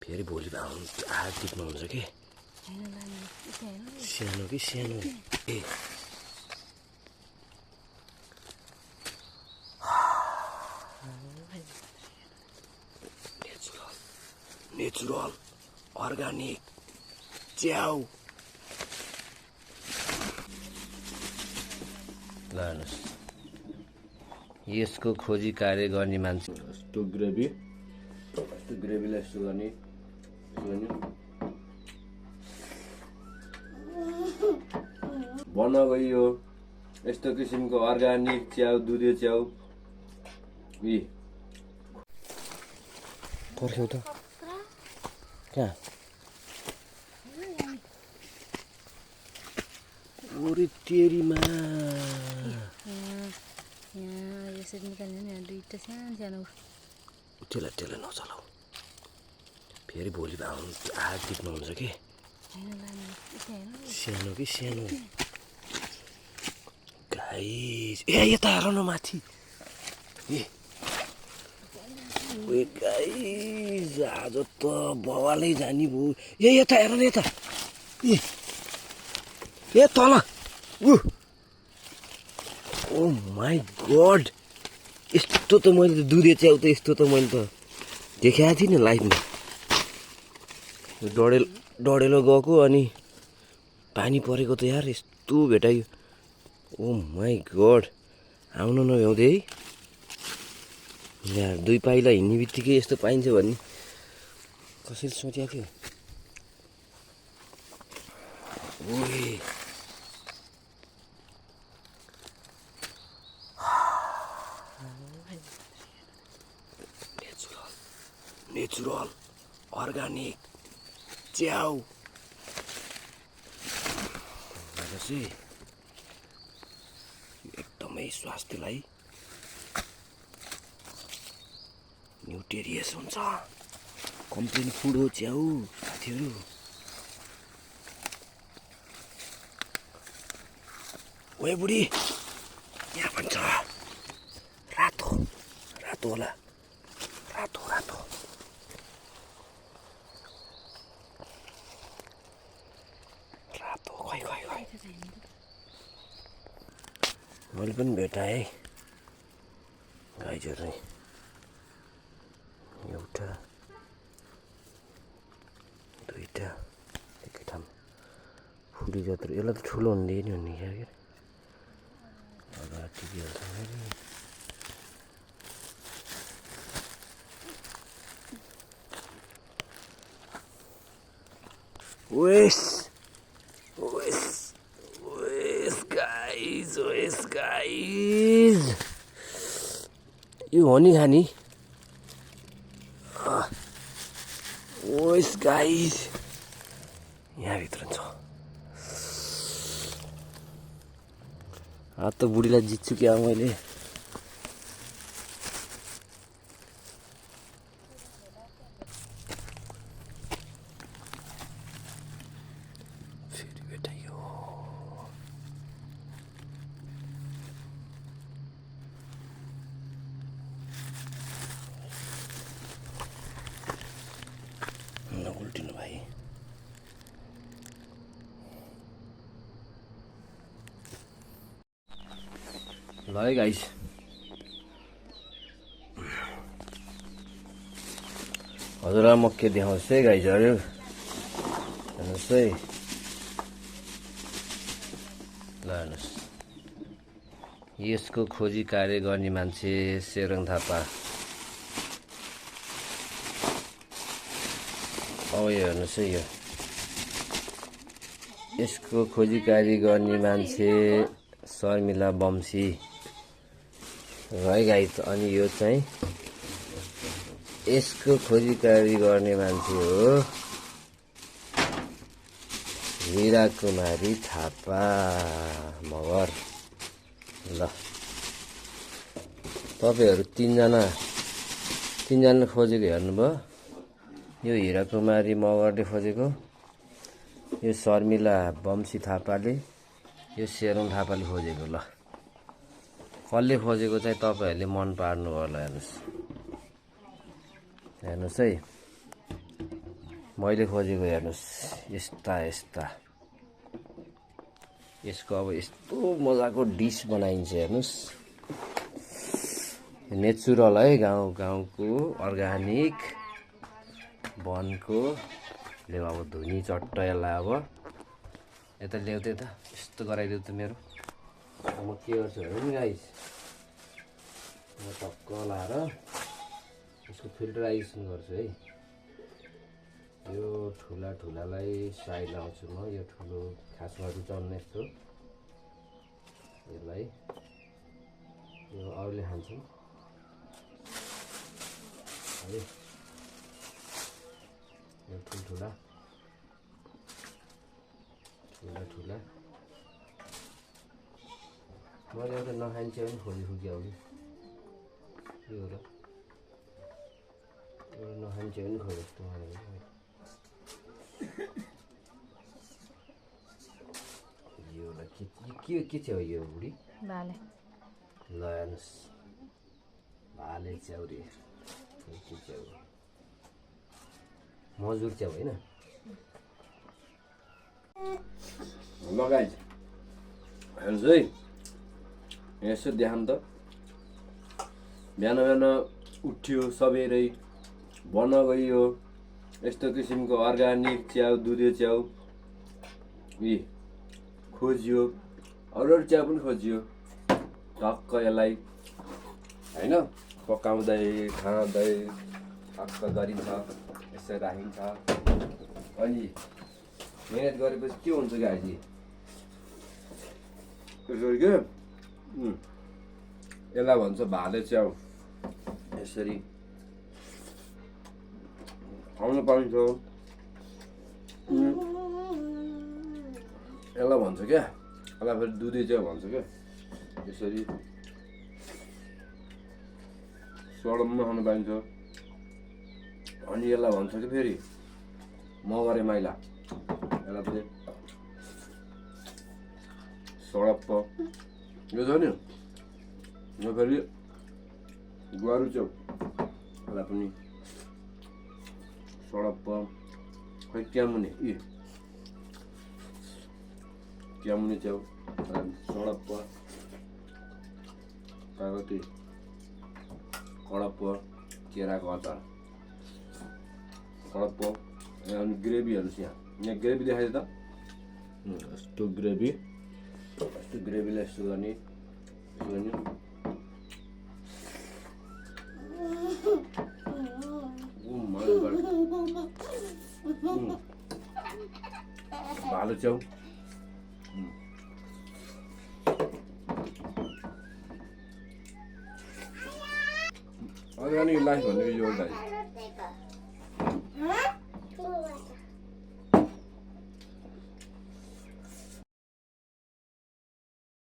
फेरि भोलि हात टिप्नु हुन्छ कि सानो कि सानो ए नेचुरल अर्गानिक च्याउ ल हेर्नुहोस् यसको खोजी कार्य गर्ने मान्छे यस्तो ग्रेभीलाई यस्तो गर्ने बन्न गइयो यस्तो किसिमको अर्गानिक च्याउ दुधे च्याउ यी पर्ख्यौ त कहाँ ओरे तेरीमा यहाँ यसरी निकाल्ने नि दुईटा सानो त्यसलाई नचलाऊ फेरि भोलि हात टिप्नु हुन्छ कि सानो कि सानो गाइस ए यता हेर न माथि ए गाइस आज त बवालै जानी भयो ए यता हेर न यता ए तल ओ माई गड यस्तो त मैले त दुधे च्याउ त यस्तो त मैले त देखाएको थिइनँ लाइफमा डढेलो गएको अनि पानी परेको त यार यस्तो भेटायो ओ माई गड आउनु नभ्याउँदै है यार दुई पाइला हिँड्ने बित्तिकै यस्तो पाइन्छ भन्ने कसैले सोचेको थियो ओए नेचुरल अर्गानिक च्याउ भनेपछि एकदमै स्वास्थ्यलाई न्युट्रियस हुन्छ कम्प्लेन फुड हो च्याउ साथीहरू ओए बुढी यहाँ भन्छ रातो होला रातो खै मैले पनि भेटाएँ गाईहरू एउटा दुईटा एकै ठाउँ फुली जत्रो यसलाई त ठुलो हुँदैन नि क्या अब टिपिहाल्छ Wes guys यो हो नि खानी Wes guys यहाँभित्र छ आज त बुढीलाई जित्छु क्या मैले उल्टिनु भाइ ल है गाइस हजुरलाई म के देखाउँछु है गाइजहरू हेर्नुहोस् है ल हेर्नुहोस् यसको खोजी कार्य गर्ने मान्छे सेरङ थापा अब यो हेर्नुहोस् है यो यसको खोजी कार्य गर्ने मान्छे शर्मिला वंशी है गाइस अनि यो चाहिँ यसको खोजी कार्य गर्ने मान्छे हो हीरा कुमारी थापा मगर ल तपाईहरु तीनजना खोजेको हेर्नुभयो यो हीरा कुमारी मगरले खोजेको यो शर्मिला वंशी थापाले यो सेरङ थापाले खोजेको ल कसले खोजेको चाहिँ तपाईहरुले मन पार्नु होला हेर्नुस् है मैले खोजेको हेर्नुहोस् यस्ता यस्ता यसको अब यस्तो मजाको डिस बनाइन्छ हेर्नुहोस् नेचुरल है गाउँको अर्ग्यानिक वनको ल्याउ अब धुनी चट्ट यसलाई अब यता ल्याउँदै त यस्तो गराइदेऊ त मेरो म के गर्छु भने नि गाइस म टक्क लाएर यसको फिल्टराइजेसन गर्छु है यो ठुलालाई साइड लाउँछु म यो ठुलो खासमा रुचाउनु यस्तो यसलाई यो अरूले खान्छन् है यो ठुला मैले एउटा नखान्छ पनि खोजेको क्या हो कि यो र एउटा नखान्छ पनि खोजेको यो के चाहिँ हो यो बुढी भाले ल हेर्नुहोस् भाले च्याउरी के च्याउ मजुर च्याउ होइन लगाइन्छ हेर्नुहोस् है यसो देखाउँ त बिहान बिहान उठ्यो सबेरै बन गइयो यस्तो किसिमको अर्ग्यानिक च्याउ दुधे च्याउ यी खोजियो अरू च्याउ पनि खोजियो टक्क यसलाई होइन पकाउँदै खाँदै टक्क गरिन्छ यसो राखिन्छ अनि मिहिनेत गरेपछि के हुन्छ कि आजी यसरी के यसलाई भन्छ भाले च्याउ यसरी खाउन पाइन्छ यसलाई भन्छ क्या यसलाई फेरि दुधे च्याउ भन्छ क्या यसरी सडममा खानु पाइन्छ अनि यसलाई भन्छ कि फेरि मगरे माइला यसलाई पनि सडप्प यो छ नि यो फेरि गुवारु च्याउ यसलाई पनि सडप्प खै क्यामुने क्यामुने च्याउ सडप्प कागती कडप्प केराको अचार कडप्प अनि ग्रेभीहरू छ यहाँ ग्रेभी देखाइदियो त यस्तो ग्रेभीलाई यस्तो गर्ने भालो च्याउ अर्ग्यानिक लाइफ भनेको यो गाइस